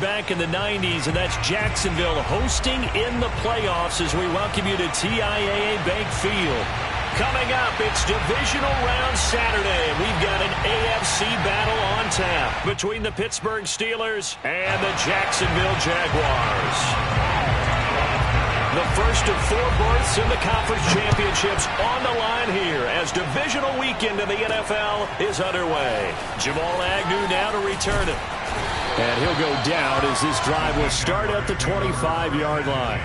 back in the 90s, and that's Jacksonville hosting in the playoffs as we welcome you to TIAA Bank Field. Coming up, it's Divisional Round Saturday. We've got an AFC battle on tap between the Pittsburgh Steelers and the Jacksonville Jaguars. The first of 4 berths in the conference championships on the line here as divisional weekend in the NFL is underway. Jamal Agnew now to return it. And he'll go down as this drive will start at the 25-yard line.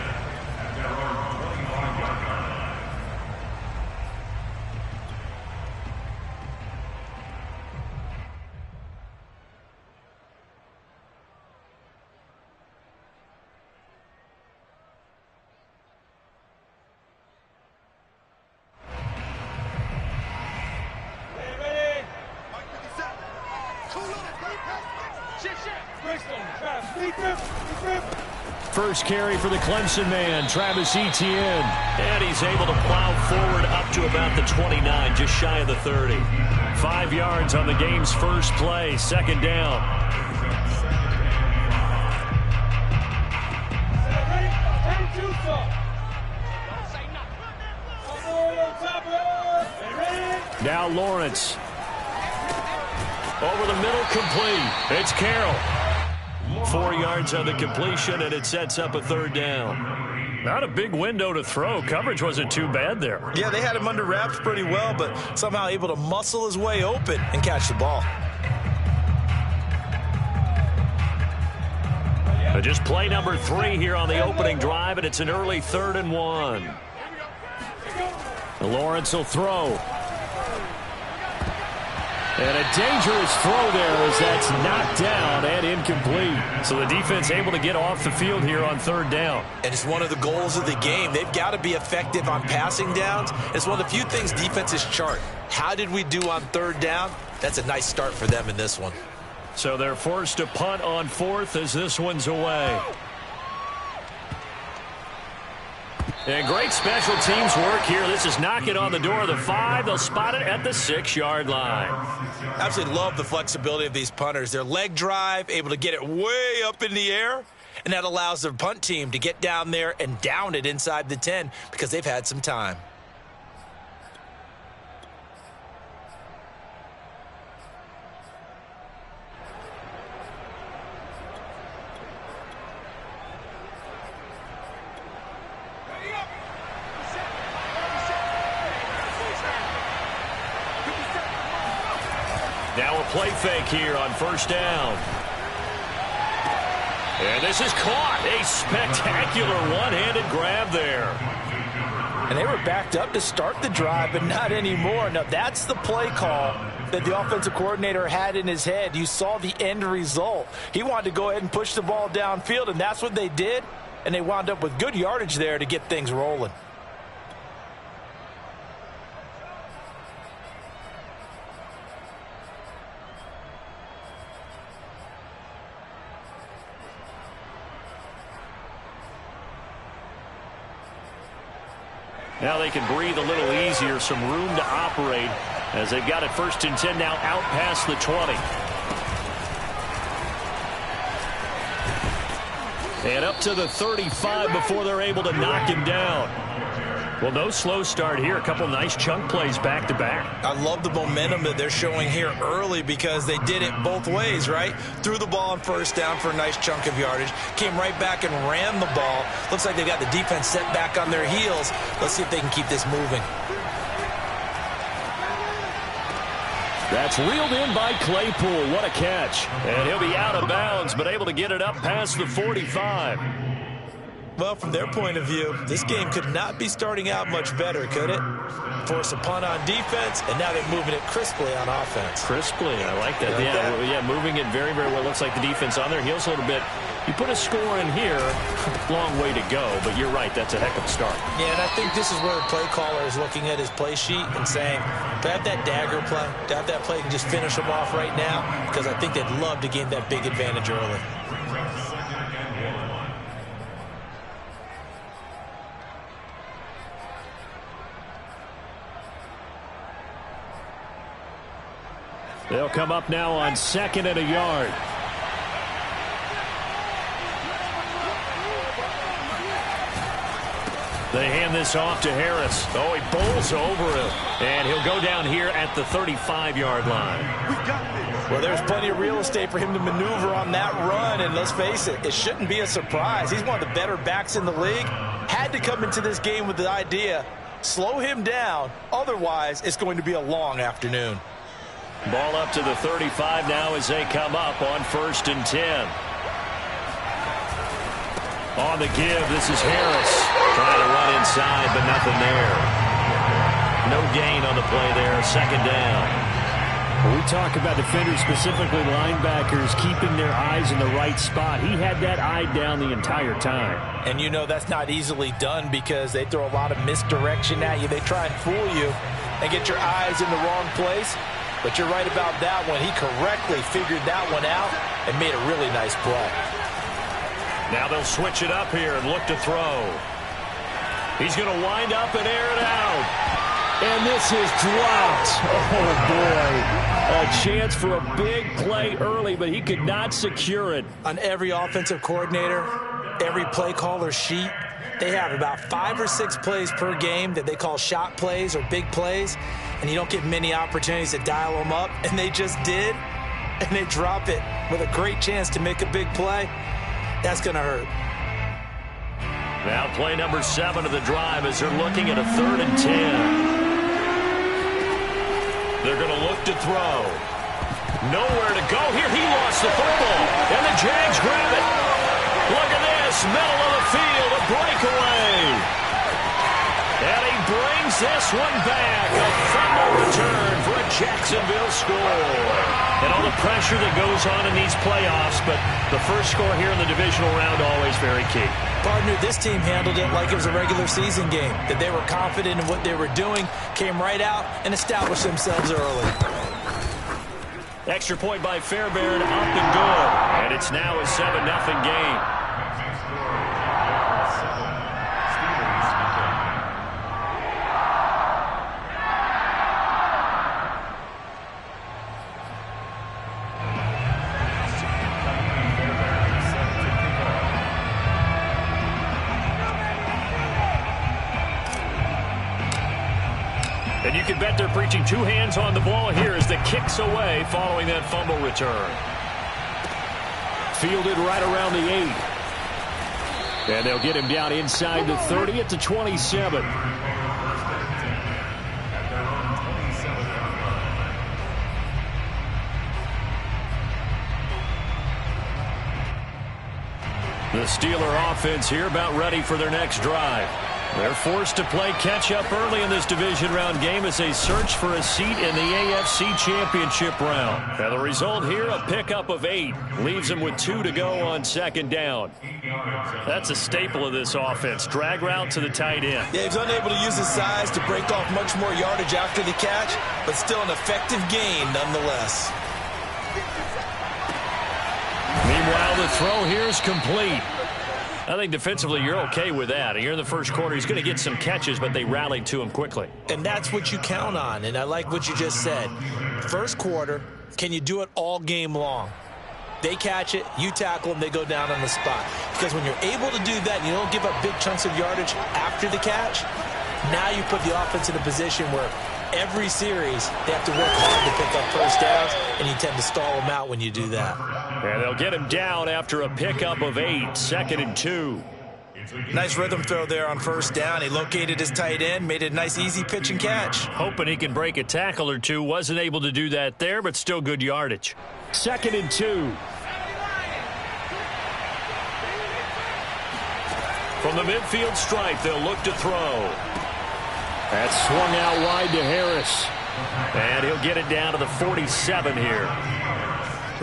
First carry for the Clemson man, Travis Etienne. And he's able to plow forward up to about the 29, just shy of the 30. 5 yards on the game's first play, second down. Now Lawrence. Over the middle, complete. It's Carroll. 4 yards on the completion, and it sets up a third down. Not a big window to throw. Coverage wasn't too bad there. Yeah, they had him under wraps pretty well, but somehow able to muscle his way open and catch the ball. Just play number 3 here on the opening drive, and it's an early 3rd and 1. Lawrence will throw. And a dangerous throw there as that's knocked down and incomplete. So the defense able to get off the field here on 3rd down. And it's one of the goals of the game. They've got to be effective on passing downs. It's one of the few things defenses chart. How did we do on 3rd down? That's a nice start for them in this one. So they're forced to punt on 4th as this one's away. And great special teams work here. This is knocking on the door of the 5. They'll spot it at the 6-yard line. Absolutely love the flexibility of these punters. Their leg drive, able to get it way up in the air, and that allows the punt team to get down there and down it inside the 10 because they've had some time. Now a play fake here on 1st down. And this is caught. A spectacular one-handed grab there. And they were backed up to start the drive, but not anymore. Now, that's the play call that the offensive coordinator had in his head. You saw the end result. He wanted to go ahead and push the ball downfield, and that's what they did. And they wound up with good yardage there to get things rolling. Now they can breathe a little easier, some room to operate as they've got it 1st and 10 now out past the 20. And up to the 35 before they're able to knock him down. Well, no slow start here. A couple nice chunk plays back-to-back. I love the momentum that they're showing here early because they did it both ways, right? Threw the ball on 1st down for a nice chunk of yardage. Came right back and ran the ball. Looks like they've got the defense set back on their heels. Let's see if they can keep this moving. That's reeled in by Claypool. What a catch. And he'll be out of bounds, but able to get it up past the 45. Well, from their point of view, this game could not be starting out much better, could it? Force a punt on defense, and now they're moving it crisply on offense. Crisply, I like that. Yeah, moving it very, very well. Looks like the defense on their heels a little bit. You put a score in here, long way to go, but you're right, that's a heck of a start. Yeah, and I think this is where the play caller is looking at his play sheet and saying, to have that dagger play, to have that play and just finish them off right now, because I think they'd love to gain that big advantage early. They'll come up now on 2nd and a yard. They hand this off to Harris. Oh, he bowls over him. And he'll go down here at the 35-yard line. Well, there's plenty of real estate for him to maneuver on that run. And let's face it, it shouldn't be a surprise. He's one of the better backs in the league. Had to come into this game with the idea, slow him down. Otherwise, it's going to be a long afternoon. Ball up to the 35 now as they come up on 1st and 10. On the give, this is Harris. Trying to run inside, but nothing there. No gain on the play there. 2nd down. When we talk about defenders, specifically linebackers, keeping their eyes in the right spot. He had that eye down the entire time. And you know that's not easily done because they throw a lot of misdirection at you. They try and fool you and get your eyes in the wrong place. But you're right about that one. He correctly figured that one out and made a really nice play. Now they'll switch it up here and look to throw. He's going to wind up and air it out. And this is dropped. Oh, boy. A chance for a big play early, but he could not secure it. On every offensive coordinator, every play caller sheet, they have about 5 or 6 plays per game that they call shot plays or big plays, and you don't get many opportunities to dial them up, and they just did, and they drop it with a great chance to make a big play. That's going to hurt. Now play number 7 of the drive as they're looking at a 3rd and 10. They're going to look to throw. Nowhere to go. Here he lost the football. And the Jags grab it. Look at this. Middle of the field. A breakaway. And he brings this one back. A fumble return for a Jacksonville score. And all the pressure that goes on in these playoffs, but the first score here in the divisional round always very key. Partner, this team handled it like it was a regular season game, that they were confident in what they were doing, came right out and established themselves early. Extra point by Fairbairn, up and good. And it's now a 7-0 game. And you can bet they're preaching 2 hands on the ball here as the kick's away following that fumble return. Fielded right around the 8. And they'll get him down inside the 30 at the 27. The Steeler offense here about ready for their next drive. They're forced to play catch-up early in this division round game as they search for a seat in the AFC Championship round. And the result here, a pickup of 8. Leaves them with 2 to go on 2nd down. That's a staple of this offense. Drag route to the tight end. Yeah, he's unable to use his size to break off much more yardage after the catch, but still an effective gain nonetheless. Meanwhile, the throw here is complete. I think defensively you're okay with that. Here in the first quarter, he's going to get some catches, but they rallied to him quickly. And that's what you count on, and I like what you just said. First quarter, can you do it all game long? They catch it, you tackle them, they go down on the spot. Because when you're able to do that and you don't give up big chunks of yardage after the catch, now you put the offense in a position where every series they have to work hard to pick up first downs, and you tend to stall them out when you do that. And they'll get him down after a pickup of 8, 2nd and 2. Nice rhythm throw there on first down. He located his tight end, made a nice easy pitch and catch. Hoping he can break a tackle or two. Wasn't able to do that there, but still good yardage. 2nd and 2. From the midfield stripe, they'll look to throw. That's swung out wide to Harris. And he'll get it down to the 47 here.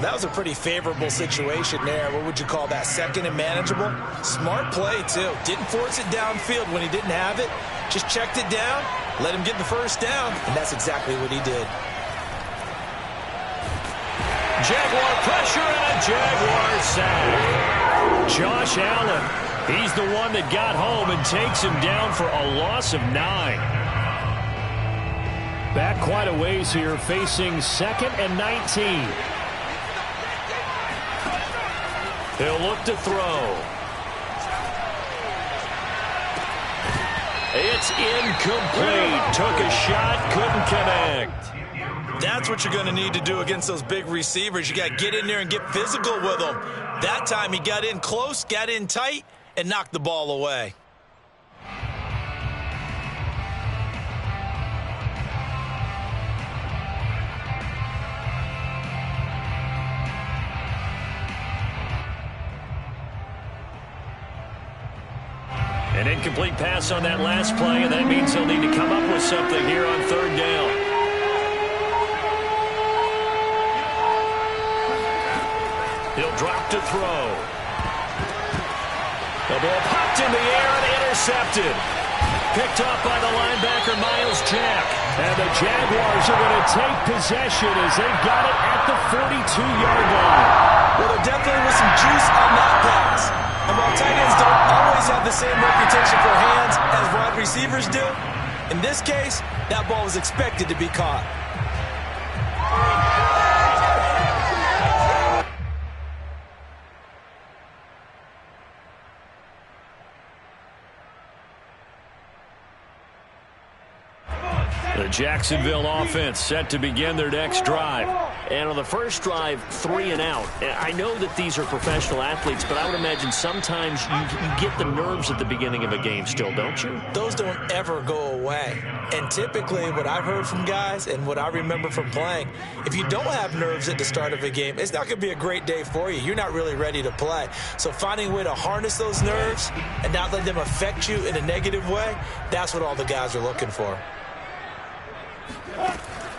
That was a pretty favorable situation there. What would you call that? 2nd and manageable? Smart play, too. Didn't force it downfield when he didn't have it. Just checked it down, let him get the first down, and that's exactly what he did. Jaguar pressure and a Jaguar sack. Josh Allen, he's the one that got home and takes him down for a loss of 9. Back quite a ways here, facing 2nd and 19. He'll look to throw. It's incomplete. Took a shot, couldn't connect. That's what you're going to need to do against those big receivers. You got to get in there and get physical with them. That time he got in close, got in tight, and knocked the ball away. An incomplete pass on that last play, and that means he'll need to come up with something here on third down. He'll drop to throw. The ball popped in the air and intercepted. Picked off by the linebacker, Miles Jack. And the Jaguars are going to take possession as they've got it at the 42-yard line. Well, there definitely was some juice on that pass. And while tight ends don't always have the same reputation for hands as wide receivers do, in this case, that ball was expected to be caught. The Jacksonville offense set to begin their next drive. And on the first drive, 3 and out. I know that these are professional athletes, but I would imagine sometimes you get the nerves at the beginning of a game still, don't you? Those don't ever go away. And typically what I've heard from guys and what I remember from playing, if you don't have nerves at the start of a game, it's not going to be a great day for you. You're not really ready to play. So finding a way to harness those nerves and not let them affect you in a negative way, that's what all the guys are looking for.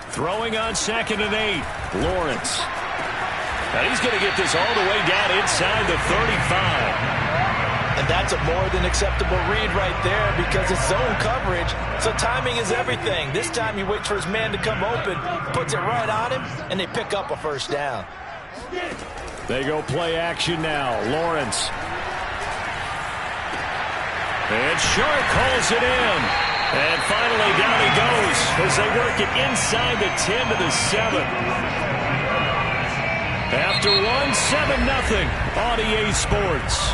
Throwing on 2nd and 8. Lawrence. Now he's going to get this all the way down inside the 35. And that's a more than acceptable read right there because it's zone coverage, so timing is everything. This time he waits for his man to come open, puts it right on him, and they pick up a first down. They go play action now. Lawrence. And Shark calls it in. And finally, down he goes as they work it inside the 10 to the 7. After one, 7-0 on EA Sports.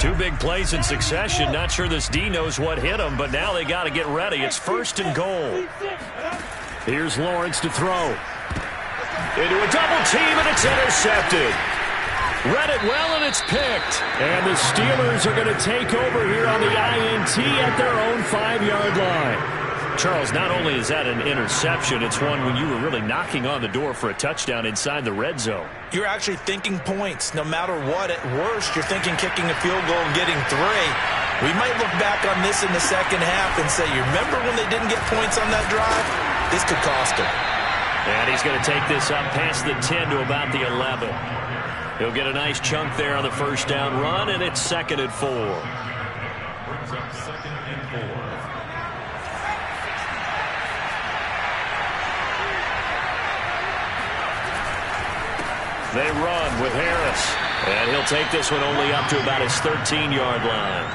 Two big plays in succession. Not sure this D knows what hit him, but now they got to get ready. It's 1st and goal. Here's Lawrence to throw. Into a double team, and it's intercepted. Read it well, and it's picked. And the Steelers are going to take over here on the INT at their own 5-yard line. Charles, not only is that an interception, it's one when you were really knocking on the door for a touchdown inside the red zone. You're actually thinking points. No matter what, at worst, you're thinking kicking a field goal and getting 3. We might look back on this in the second half and say, you remember when they didn't get points on that drive? This could cost them. And he's going to take this up past the 10 to about the 11. He'll get a nice chunk there on the first down run, and it's 2nd and 4. Brings up 2nd and 4. They run with Harris. And he'll take this one only up to about his 13-yard line.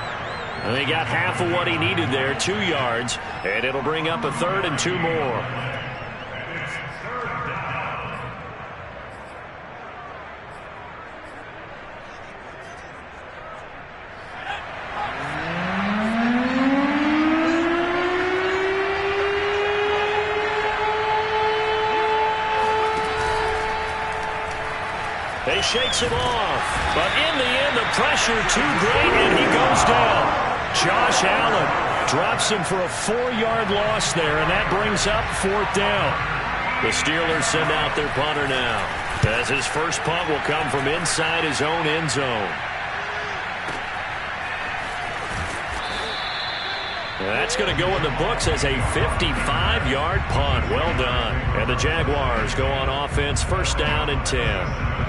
And they got half of what he needed there, 2 yards. And it'll bring up a 3rd and 2 more. He shakes him off, but in the end, the pressure too great, and he goes down. Josh Allen drops him for a 4-yard loss there, and that brings up 4th down. The Steelers send out their punter now, as his first punt will come from inside his own end zone. That's going to go in the books as a 55-yard punt. Well done. And the Jaguars go on offense, 1st down and 10.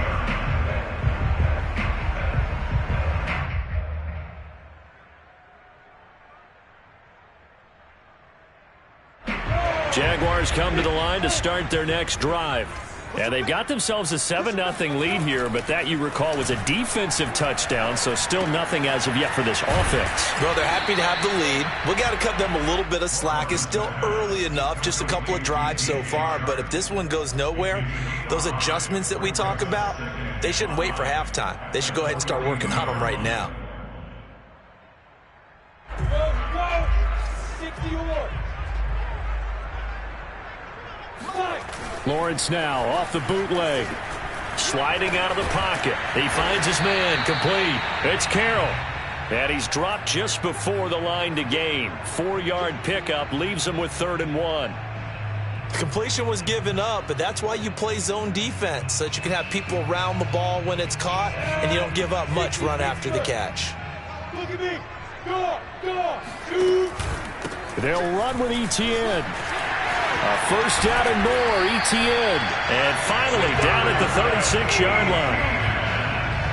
Jaguars come to the line to start their next drive. And they've got themselves a 7-0 lead here, but that, you recall, was a defensive touchdown, so still nothing as of yet for this offense. Well, they're happy to have the lead. We got to cut them a little bit of slack. It's still early enough, just a couple of drives so far, but if this one goes nowhere, those adjustments that we talk about, they shouldn't wait for halftime. They should go ahead and start working on them right now. Lawrence now off the bootleg. Sliding out of the pocket. He finds his man. Complete. It's Carroll. And he's dropped just before the line to gain. 4-yard pickup leaves him with 3rd and 1. Completion was given up, but that's why you play zone defense, so that you can have people around the ball when it's caught, and you don't give up much run after the catch. Look at me. Go. They'll run with Etienne. A first down and more, Etienne. And finally down at the 36-yard line.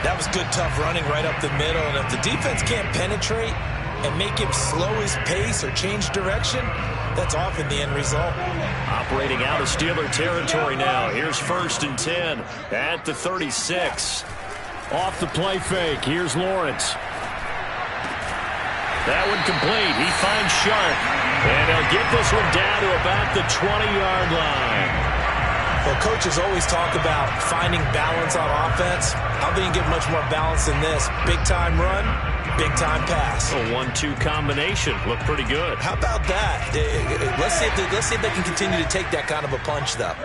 That was good, tough running right up the middle. And if the defense can't penetrate and make him slow his pace or change direction, that's often the end result. Operating out of Steeler territory now. Here's 1st and 10 at the 36. Off the play fake. Here's Lawrence. That one complete. He finds Sharp. And he'll get this one down to about the 20-yard line. Well, coaches always talk about finding balance on offense. I don't think you get much more balance than this. Big-time run, big-time pass. A 1-2 combination. Looked pretty good. How about that? Let's see if they can continue to take that kind of a punch, though.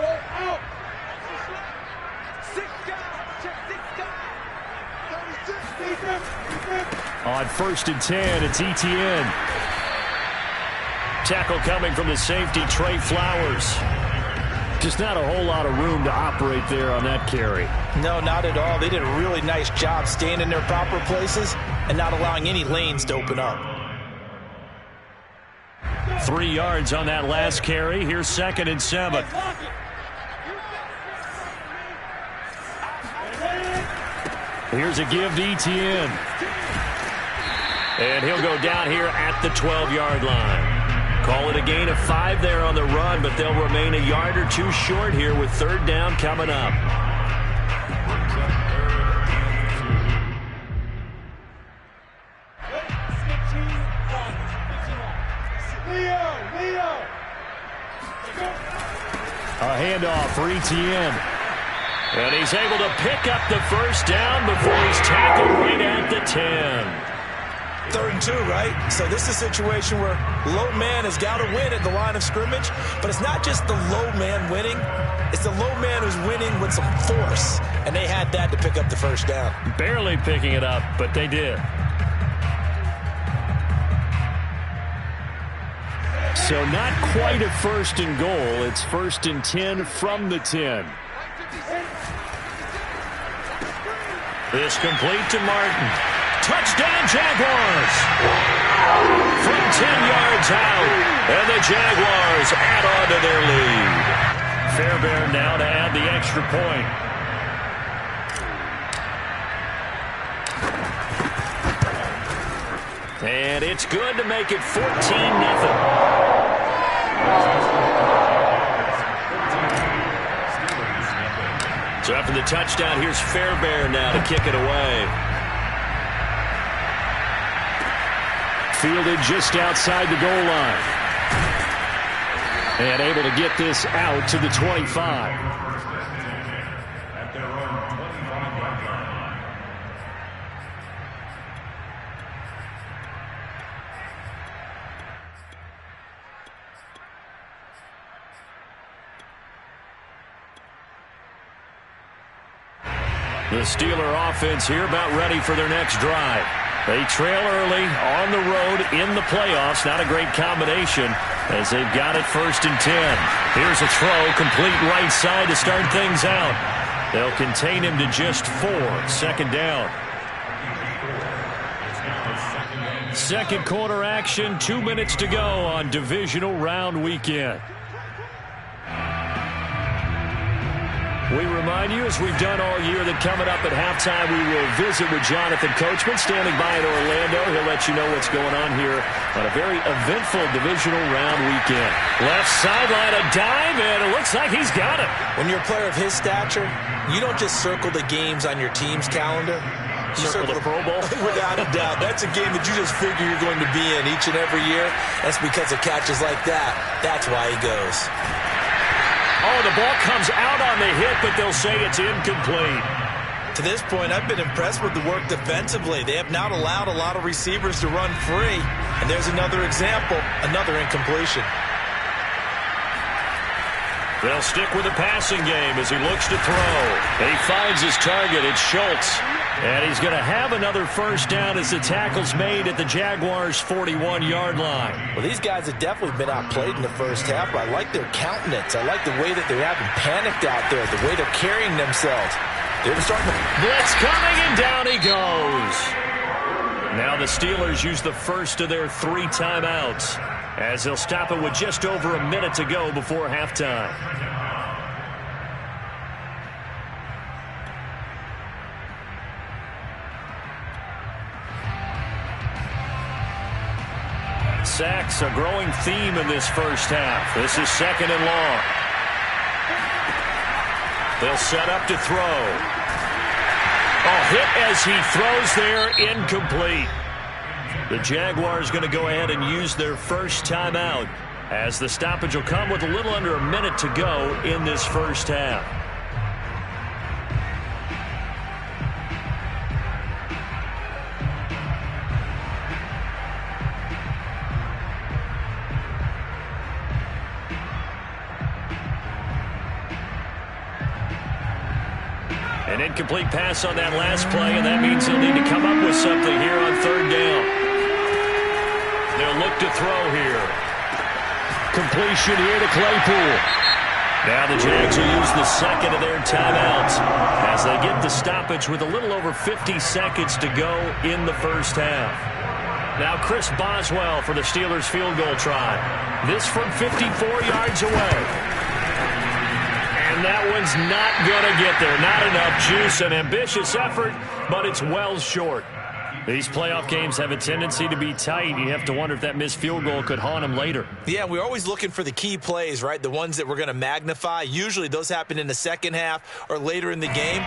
On 1st and 10, it's Etienne. Tackle coming from the safety, Trey Flowers. Just not a whole lot of room to operate there on that carry. No, not at all. They did a really nice job staying in their proper places and not allowing any lanes to open up. 3 yards on that last carry. Here's 2nd and 7. Here's a give to Etienne. And he'll go down here at the 12-yard line. Call it a gain of 5 there on the run, but they'll remain a yard or 2 short here with 3rd down coming up. A handoff for Etienne. And he's able to pick up the 1st down before he's tackled right at the 10. 3rd and 2, right? So this is a situation where low man has got to win at the line of scrimmage, but it's not just the low man winning. It's the low man who's winning with some force, and they had that to pick up the 1st down. Barely picking it up, but they did. So not quite a 1st and goal. It's 1st and 10 from the 10. This complete to Martin. Touchdown, Jaguars! From 10 yards out, and the Jaguars add on to their lead. Fairbairn now to add the extra point. And it's good to make it 14-0. So after the touchdown, here's Fairbairn now to kick it away. Fielded just outside the goal line. And able to get this out to the 25. At their own 25-yard line. The Steeler offense here about ready for their next drive. They trail early on the road in the playoffs. Not a great combination as they've got it 1st and 10. Here's a throw, complete right side to start things out. They'll contain him to just 4. 2nd down. 2nd quarter action, 2 minutes to go on divisional round weekend. We remind you, as we've done all year, that coming up at halftime, we will visit with Jonathan Coachman, standing by in Orlando. He'll let you know what's going on here on a very eventful divisional round weekend. Left sideline, a dive, and it looks like he's got it. When you're a player of his stature, you don't just circle the games on your team's calendar. You circle the Pro Bowl? Without a doubt. That's a game that you just figure you're going to be in each and every year. That's because of catches like that. That's why he goes. Oh, the ball comes out on the hit, but they'll say it's incomplete. To this point, I've been impressed with the work defensively. They have not allowed a lot of receivers to run free. And there's another example, another incompletion. They'll stick with the passing game as he looks to throw. He finds his target. It's Schultz. And he's going to have another first down as the tackle's made at the Jaguars' 41-yard line. Well, these guys have definitely been outplayed in the first half, but I like their countenance. I like the way that they're having panicked out there, the way they're carrying themselves. They're starting to... Blitz coming, and down he goes. Now the Steelers use the first of their 3 timeouts as they'll stop it with just over a minute to go before halftime. Sacks, a growing theme in this first half. This is 2nd and long. They'll set up to throw. A hit as he throws there, incomplete. The Jaguars going to go ahead and use their first timeout as the stoppage will come with a little under a minute to go in this first half. An incomplete pass on that last play, and that means they'll need to come up with something here on 3rd down. They'll look to throw here. Completion here to Claypool. Now the Jags will use the 2nd of their timeouts as they get the stoppage with a little over 50 seconds to go in the first half. Now Chris Boswell for the Steelers field goal try. This from 54 yards away. And that one's not going to get there. Not enough juice. An ambitious effort, but it's well short. These playoff games have a tendency to be tight. You have to wonder if that missed field goal could haunt them later. Yeah, we're always looking for the key plays, right? The ones that we're going to magnify. Usually those happen in the second half or later in the game.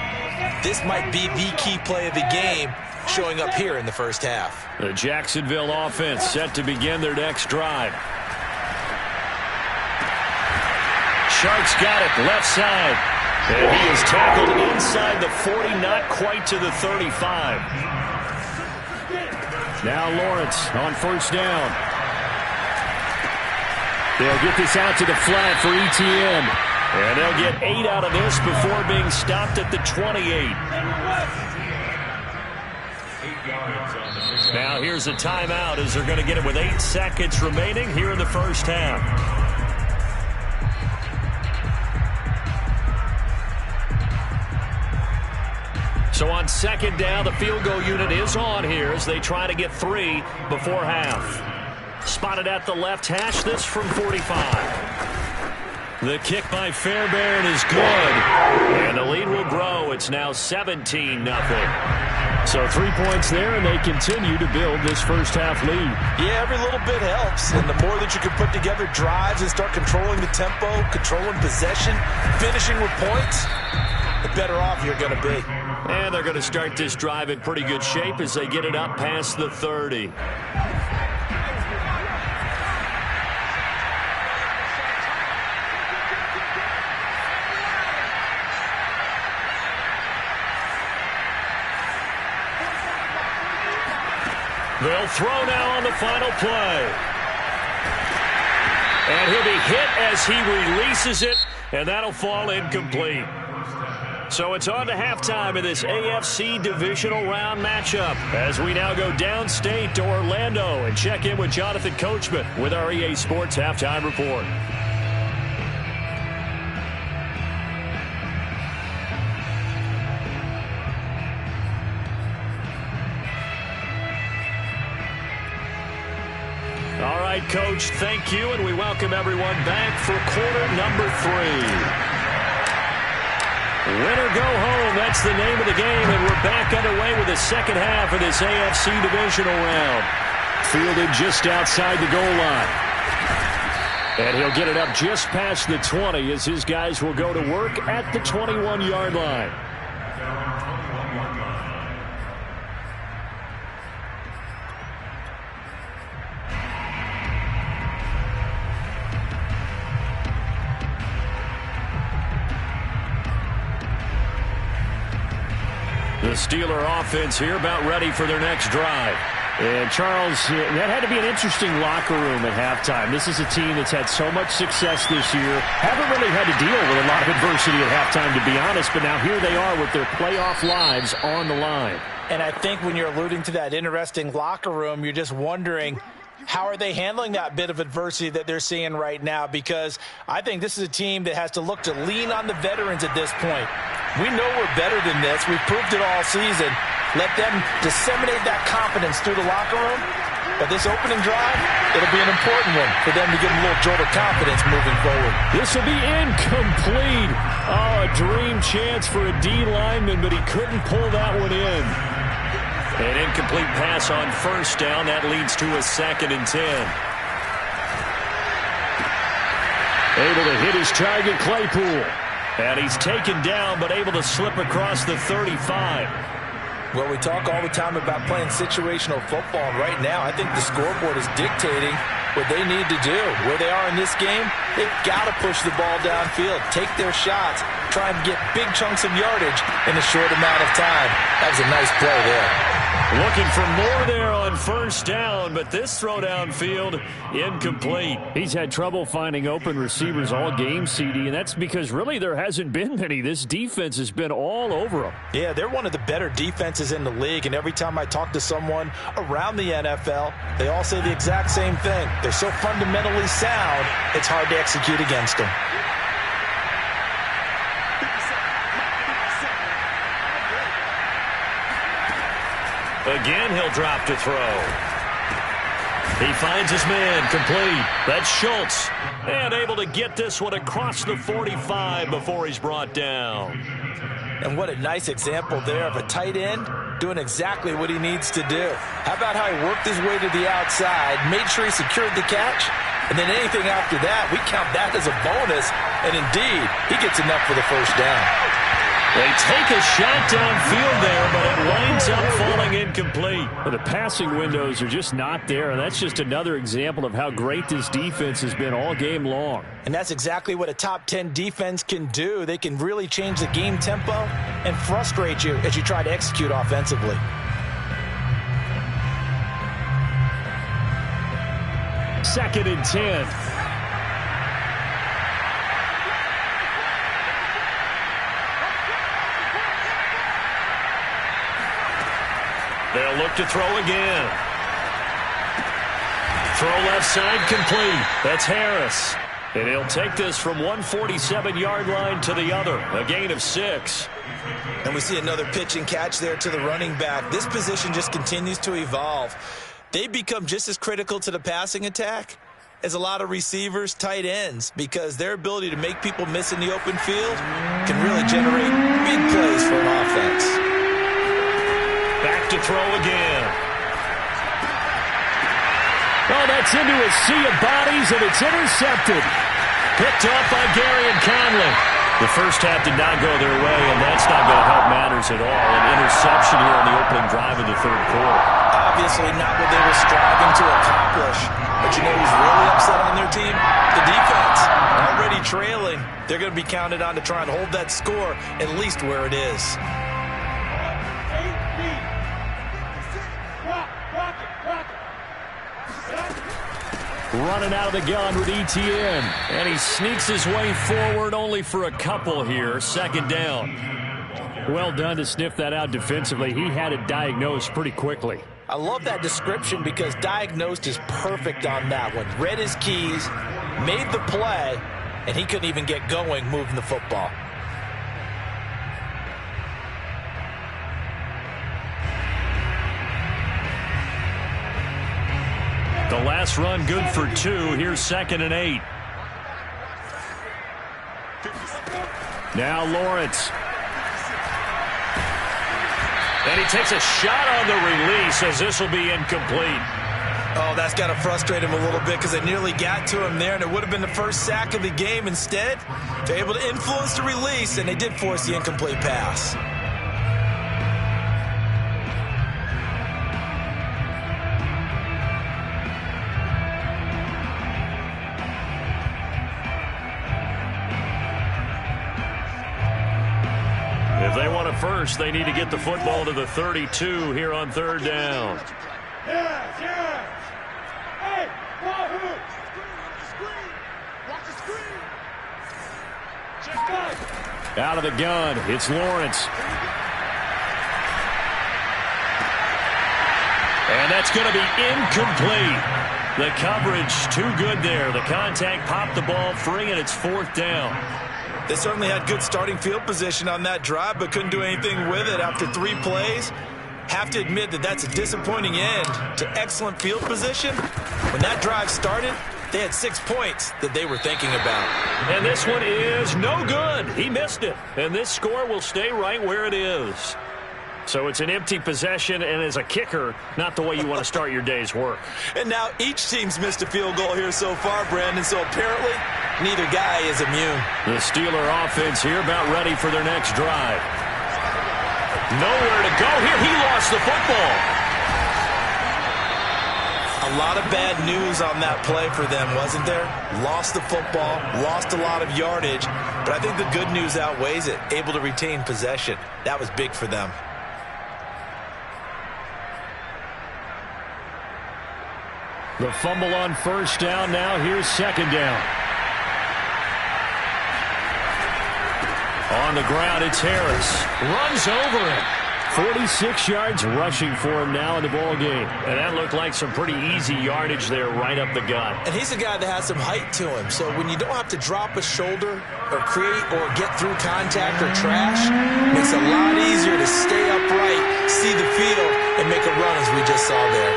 This might be the key play of the game showing up here in the first half. The Jacksonville offense set to begin their next drive. Sharks got it, left side. And he is tackled inside the 40, not quite to the 35. Now Lawrence on first down. They'll get this out to the flat for ETN. And they'll get 8 out of this before being stopped at the 28. Now here's a timeout as they're going to get it with 8 seconds remaining here in the first half. So on 2nd down, the field goal unit is on here as they try to get 3 before half. Spotted at the left hash, this from 45. The kick by Fairbairn is good. And the lead will grow. It's now 17-0. So 3 points there, and they continue to build this first half lead. Yeah, every little bit helps. And the more that you can put together drives and start controlling the tempo, controlling possession, finishing with points, the better off you're going to be. And they're going to start this drive in pretty good shape as they get it up past the 30. They'll throw now on the final play. And he'll be hit as he releases it, and that'll fall incomplete. So it's on to halftime in this AFC divisional round matchup as we now go downstate to Orlando and check in with Jonathan Coachman with our EA Sports Halftime Report. All right, Coach, thank you, and we welcome everyone back for quarter number 3. Win or go home, that's the name of the game, and we're back underway with the second half of this AFC divisional round. Fielded just outside the goal line. And he'll get it up just past the 20 as his guys will go to work at the 21-yard line. The Steeler offense here about ready for their next drive. And, Charles, that had to be an interesting locker room at halftime. This is a team that's had so much success this year. Haven't really had to deal with a lot of adversity at halftime, to be honest. But now here they are with their playoff lives on the line. And I think when you're alluding to that interesting locker room, you're just wondering, how are they handling that bit of adversity that they're seeing right now? Because I think this is a team that has to look to lean on the veterans at this point. We know we're better than this. We've proved it all season. Let them disseminate that confidence through the locker room. But this opening drive, it'll be an important one for them to get a little jolt of confidence moving forward. This will be incomplete. Oh, a dream chance for a D lineman, but he couldn't pull that one in. An incomplete pass on first down. That leads to a 2nd and 10. Able to hit his target, Claypool. And he's taken down, but able to slip across the 35. Well, we talk all the time about playing situational football. And right now, I think the scoreboard is dictating what they need to do. Where they are in this game, they've got to push the ball downfield, take their shots, try and get big chunks of yardage in a short amount of time. That was a nice play there. Looking for more there on first down, but this throw downfield, incomplete. He's had trouble finding open receivers all game, CD, and that's because really there hasn't been many. This defense has been all over them. Yeah, they're one of the better defenses in the league, and every time I talk to someone around the NFL, they all say the exact same thing. They're so fundamentally sound, it's hard to execute against them. Again, he'll drop to throw. He finds his man, complete. That's Schultz. And able to get this one across the 45 before he's brought down. And what a nice example there of a tight end doing exactly what he needs to do. How about how he worked his way to the outside, made sure he secured the catch, and then anything after that, we count that as a bonus. And indeed, he gets enough for the first down. They take a shot downfield there, but it winds up falling incomplete. Well, the passing windows are just not there, and that's just another example of how great this defense has been all game long. And that's exactly what a top 10 defense can do. They can really change the game tempo and frustrate you as you try to execute offensively. Second and 10. They'll look to throw again. Throw left side complete. That's Harris. And he'll take this from 147-yard line to the other. A gain of 6. And we see another pitch and catch there to the running back. This position just continues to evolve. They become just as critical to the passing attack as a lot of receivers, tight ends, because their ability to make people miss in the open field can really generate big plays for an offense. Back to throw again. Oh, that's into a sea of bodies, and it's intercepted. Picked off by Gary and Conley. The first half did not go their way, and that's not going to help matters at all. An interception here on the opening drive of the third quarter. Obviously not what they were striving to accomplish. But you know who's really upset on their team? The defense. Already trailing. They're going to be counted on to try and hold that score at least where it is. Running out of the gun with Etienne. And he sneaks his way forward only for a couple here. Second down. Well done to sniff that out defensively. He had it diagnosed pretty quickly. I love that description because diagnosed is perfect on that one. Read his keys, made the play, and he couldn't even get going moving the football. The last run good for 2. Here's 2nd and 8. Now Lawrence And he takes a shot on the release as this will be incomplete. Oh, that's got to frustrate him a little bit because they nearly got to him there, and it would have been the first sack of the game. Instead, they're able to influence the release, and they did force the incomplete pass. If they want a first, they need to get the football to the 32 here on third down. Out of the gun, it's Lawrence. And that's going to be incomplete. The coverage too good there. The contact popped the ball free, and it's fourth down. They certainly had good starting field position on that drive, but couldn't do anything with it after 3 plays. Have to admit that that's a disappointing end to excellent field position. When that drive started, they had 6 points that they were thinking about. And this one is no good. He missed it. And this score will stay right where it is. So it's an empty possession, and as a kicker, not the way you want to start your day's work. And now each team's missed a field goal here so far, Brandon, so apparently neither guy is immune. The Steeler offense here about ready for their next drive. Nowhere to go here. He lost the football. A lot of bad news on that play for them, wasn't there? Lost the football, lost a lot of yardage, but I think the good news outweighs it. Able to retain possession. That was big for them. The fumble on first down. Now here's second down. On the ground, it's Harris. Runs over him. 46 yards rushing for him now in the ball game. And that looked like some pretty easy yardage there right up the gut. And he's a guy that has some height to him. So when you don't have to drop a shoulder or create or get through contact or trash, it makes it a lot easier to stay upright, see the field, and make a run as we just saw there.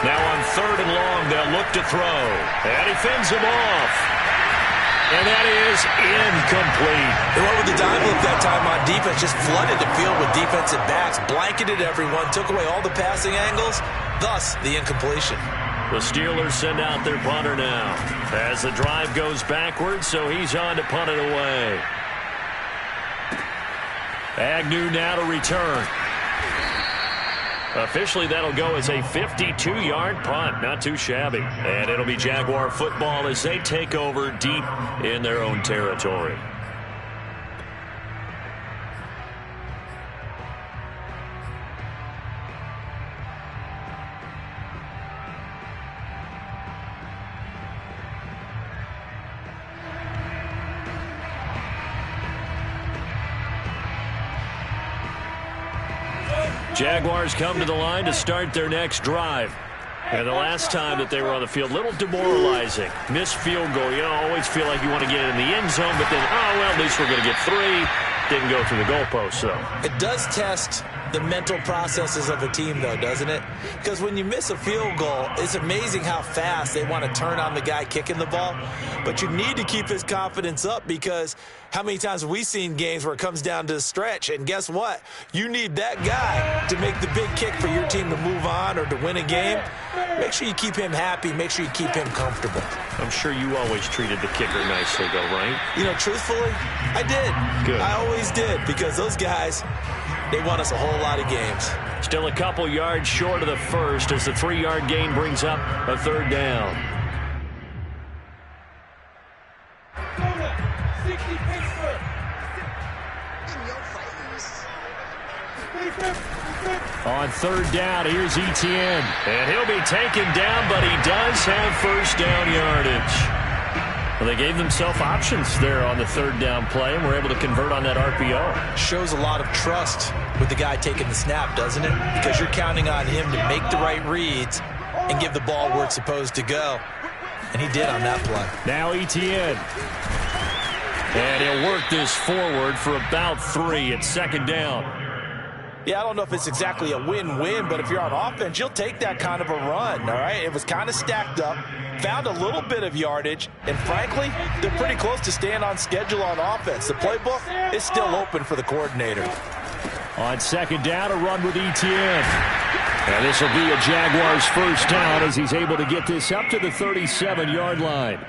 Now on third and long, they'll look to throw. And he fends him off. And that is incomplete. They went with the dime look that time on defense, just flooded the field with defensive backs, blanketed everyone, took away all the passing angles, thus the incompletion. The Steelers send out their punter now as the drive goes backwards, so he's on to punt it away. Agnew now to return. Officially, that'll go as a 52-yard punt. Not too shabby. And it'll be Jaguar football as they take over deep in their own territory. Jaguars come to the line to start their next drive. And the last time that they were on the field, a little demoralizing. Missed field goal. You know, always feel like you want to get in the end zone, but then, oh, well, at least we're going to get 3. Didn't go through the goalpost, though. It does test the mental processes of a team, though, doesn't it? Because when you miss a field goal, it's amazing how fast they want to turn on the guy kicking the ball. But you need to keep his confidence up because how many times have we seen games where it comes down to the stretch? And guess what? You need that guy to make the big kick for your team to move on or to win a game. Make sure you keep him happy. Make sure you keep him comfortable. I'm sure you always treated the kicker nicely, though, right? You know, truthfully, I did. Good. I always did because those guys, they won us a whole lot of games. Still a couple yards short of the first as the 3-yard gain brings up a third down. On third down, here's Etienne. And he'll be taken down, but he does have first down yardage. Well, they gave themselves options there on the third down play, and were able to convert on that RPO. Shows a lot of trust with the guy taking the snap, doesn't it? Because you're counting on him to make the right reads and give the ball where it's supposed to go. And he did on that play. Now Etienne. And he'll work this forward for about 3 at second down. Yeah, I don't know if it's exactly a win-win, but if you're on offense, you'll take that kind of a run, all right? It was kind of stacked up, found a little bit of yardage, and frankly, they're pretty close to staying on schedule on offense. The playbook is still open for the coordinator. On second down, a run with Etienne. And this will be a Jaguars first down as he's able to get this up to the 37-yard line.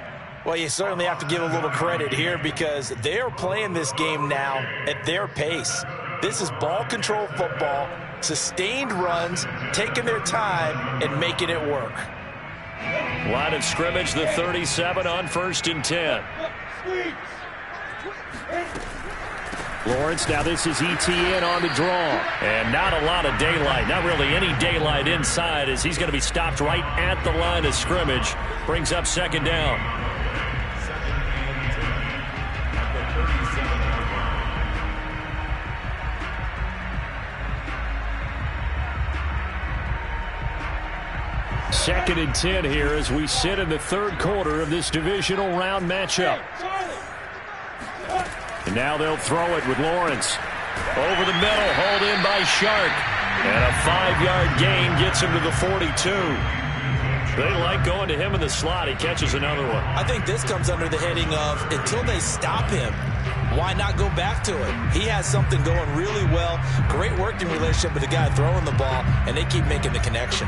Well, you certainly have to give a little credit here because they're playing this game now at their pace. This is ball control football, sustained runs, taking their time, and making it work. Line of scrimmage, the 37 on 1st and 10. Lawrence, now this is Etienne on the draw. And not a lot of daylight, not really any daylight inside as he's going to be stopped right at the line of scrimmage. Brings up second down. Second and 10 here as we sit in the third quarter of this divisional round matchup. And now they'll throw it with Lawrence. Over the middle, hauled in by Shark. And a 5-yard gain gets him to the 42. They like going to him in the slot. He catches another one. I think this comes under the heading of until they stop him, why not go back to it? He has something going really well. Great working relationship with the guy throwing the ball, and they keep making the connection.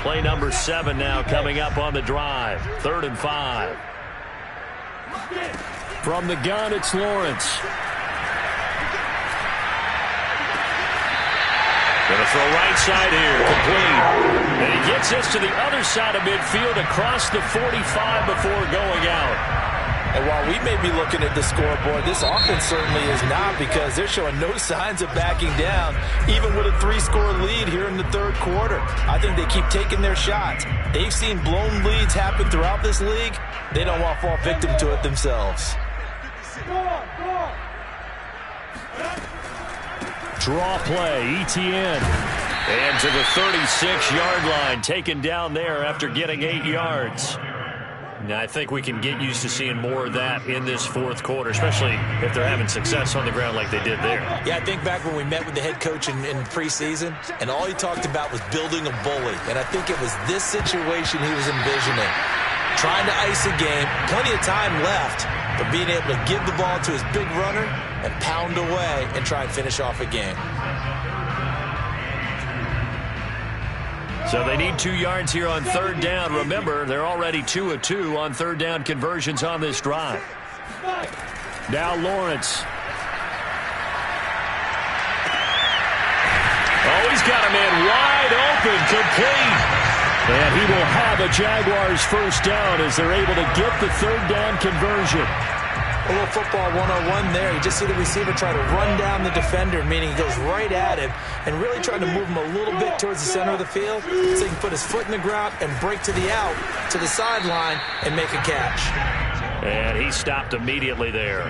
Play number 7 now coming up on the drive. 3rd and 5. From the gun, it's Lawrence. Going to throw right side here, complete. And he gets this to the other side of midfield across the 45 before going out. And while we may be looking at the scoreboard, this offense certainly is not because they're showing no signs of backing down, even with a 3-score lead here in the third quarter. I think they keep taking their shots. They've seen blown leads happen throughout this league. They don't want to fall victim to it themselves. Draw play, Etienne. And to the 36-yard line, taken down there after getting 8 yards. Now, I think we can get used to seeing more of that in this fourth quarter, especially if they're having success on the ground like they did there. Yeah, I think back when we met with the head coach in preseason, and all he talked about was building a bully. And I think it was this situation he was envisioning. Trying to ice a game, plenty of time left, but being able to give the ball to his big runner and pound away and try and finish off a game. So they need 2 yards here on 3rd down. Remember, they're already 2 of 2 on 3rd down conversions on this drive. Now Lawrence. Oh, he's got a man wide open, complete. And he will have a Jaguars first down as they're able to get the 3rd down conversion. A little football 101 there. You just see the receiver try to run down the defender, meaning he goes right at him and really trying to move him a little bit towards the center of the field so he can put his foot in the ground and break to the out, to the sideline, and make a catch. And he stopped immediately there.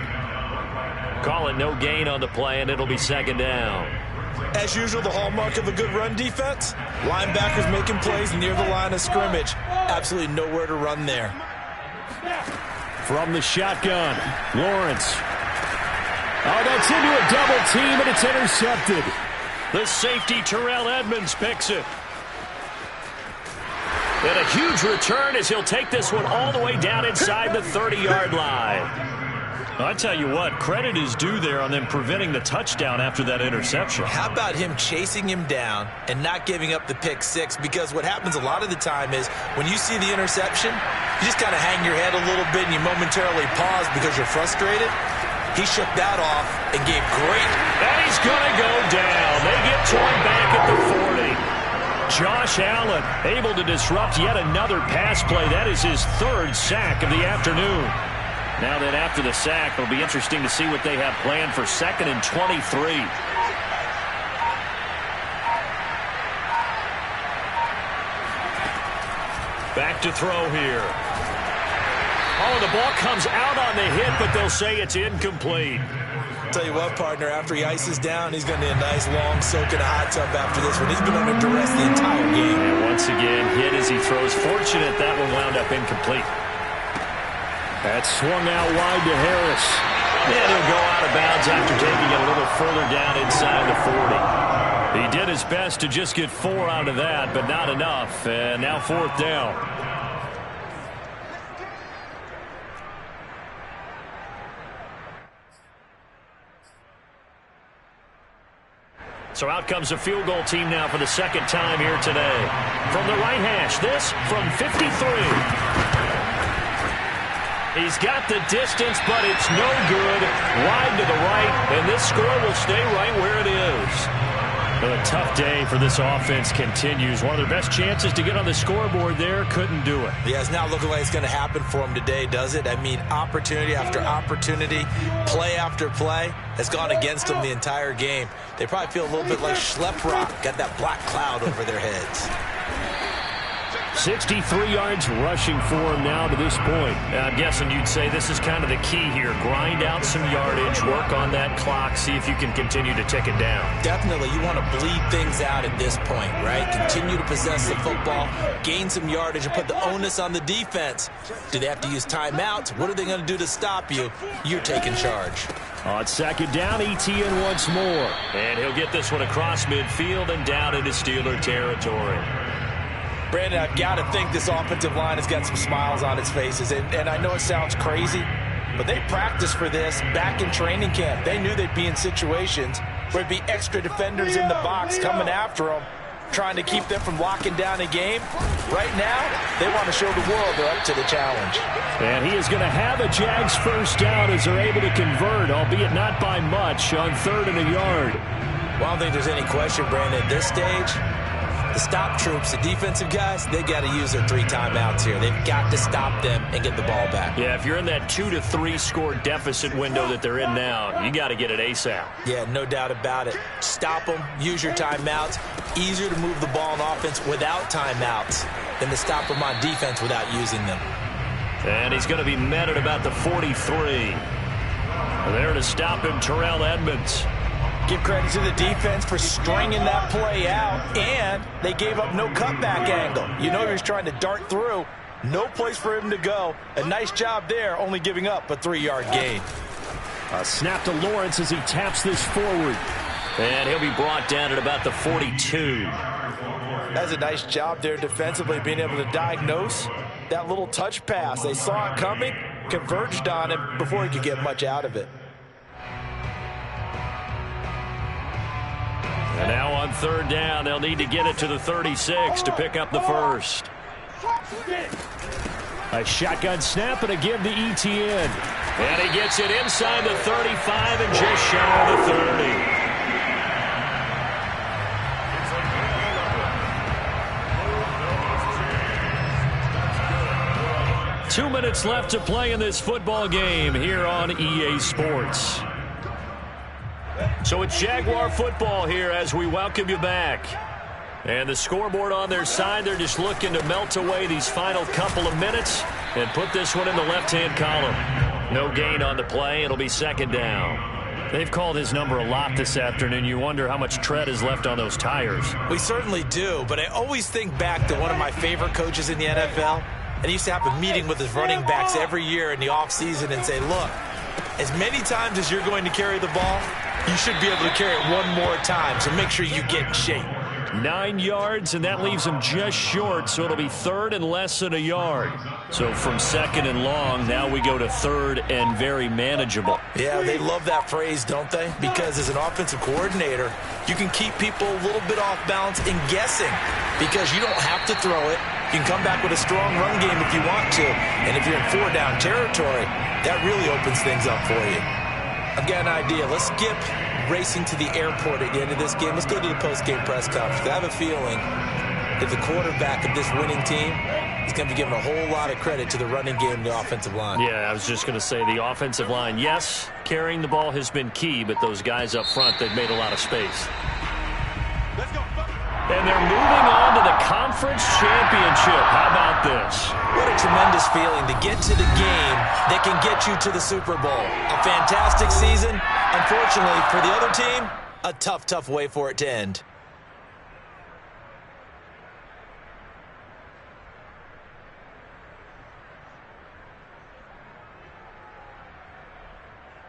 Call it no gain on the play, and it'll be 2nd down. As usual, the hallmark of a good run defense, linebackers making plays near the line of scrimmage. Absolutely nowhere to run there. From the shotgun, Lawrence. Oh, that's into a double team, and it's intercepted. The safety, Terrell Edmonds, picks it. And a huge return as he'll take this one all the way down inside the 30-yard line. I tell you what, credit is due there on them preventing the touchdown after that interception. How about him chasing him down and not giving up the pick six? Because what happens a lot of the time is when you see the interception, you just kind of hang your head a little bit and you momentarily pause because you're frustrated. He shook that off and gave great. And he's going to go down. They get to him back at the 40. Josh Allen able to disrupt yet another pass play. That is his 3rd sack of the afternoon. Now that after the sack, it'll be interesting to see what they have planned for 2nd and 23. Back to throw here. Oh, the ball comes out on the hit, but they'll say it's incomplete. Tell you what, partner, after he ices down, he's going to need a nice long soak in a hot tub after this one. He's been under duress the entire game. And once again, hit as he throws. Fortunate that one wound up incomplete. That swung out wide to Harris. And he'll go out of bounds after taking it a little further down inside the 40. He did his best to just get 4 out of that, but not enough. And now 4th down. So out comes a field goal team now for the second time here today. From the right hash, this from 53. He's got the distance, but it's no good. Wide to the right, and this score will stay right where it is. Well, a tough day for this offense continues. One of their best chances to get on the scoreboard there, couldn't do it. Yeah, it's not looking like it's going to happen for them today, does it? I mean, opportunity after opportunity, play after play has gone against them the entire game. They probably feel a little bit like Schlepp-Rock, got that black cloud over their heads. 63 yards rushing for him now to this point. I'm guessing you'd say this is kind of the key here. Grind out some yardage, work on that clock, see if you can continue to tick it down. Definitely. You want to bleed things out at this point, right? Continue to possess the football, gain some yardage, and put the onus on the defense. Do they have to use timeouts? What are they going to do to stop you? You're taking charge. On 2nd down, ETN once more. And he'll get this one across midfield and down into Steeler territory. Brandon, I've got to think this offensive line has got some smiles on its faces. And I know it sounds crazy, but they practiced for this back in training camp. They knew they'd be in situations where there'd be extra defenders in the box coming after them, trying to keep them from locking down a game. Right now, they want to show the world they're up to the challenge. And he is going to have a Jags first down as they're able to convert, albeit not by much, on 3rd and a yard. Well, I don't think there's any question, Brandon, at this stage. The stop troops, the defensive guys, they got to use their 3 timeouts here. They've got to stop them and get the ball back. Yeah, if you're in that 2 to 3 score deficit window that they're in now, you got to get it ASAP. Yeah, no doubt about it. Stop them, use your timeouts. Easier to move the ball on offense without timeouts than to stop them on defense without using them. And he's going to be met at about the 43. There to stop him, Terrell Edmonds. Give credit to the defense for stringing that play out, and they gave up no cutback angle. You know he was trying to dart through. No place for him to go. A nice job there, only giving up a 3-yard gain. A snap to Lawrence as he taps this forward. And he'll be brought down at about the 42. That's a nice job there defensively, being able to diagnose that little touch pass. They saw it coming, converged on him before he could get much out of it. And now on 3rd down, they'll need to get it to the 36 to pick up the first. A shotgun snap and a give to ETN. And he gets it inside the 35 and just shy of the 30. 2 minutes left to play in this football game here on EA Sports. So it's Jaguar football here as we welcome you back. And the scoreboard on their side, they're just looking to melt away these final couple of minutes and put this one in the left-hand column. No gain on the play. It'll be 2nd down. They've called his number a lot this afternoon. You wonder how much tread is left on those tires. We certainly do, but I always think back to one of my favorite coaches in the NFL. And he used to have a meeting with his running backs every year in the offseason and say, look, as many times as you're going to carry the ball, you should be able to carry it one more time, so make sure you get in shape. 9 yards, and that leaves him just short, so it'll be 3rd and less than a yard. So from 2nd and long, now we go to 3rd and very manageable. Yeah, they love that phrase, don't they? Because as an offensive coordinator, you can keep people a little bit off balance and guessing because you don't have to throw it. You can come back with a strong run game if you want to. And if you're in 4-down territory, that really opens things up for you. I've got an idea. Let's skip racing to the airport at the end of this game. Let's go to the post-game press conference. I have a feeling that the quarterback of this winning team is going to be given a whole lot of credit to the running game and the offensive line. Yeah, I was just going to say the offensive line, yes, carrying the ball has been key, but those guys up front, they've made a lot of space. Let's go. And they're moving on to the conference championship. How about this? What a tremendous feeling to get to the game that can get you to the Super Bowl. A fantastic season, Unfortunately, for the other team, a tough way for it to end.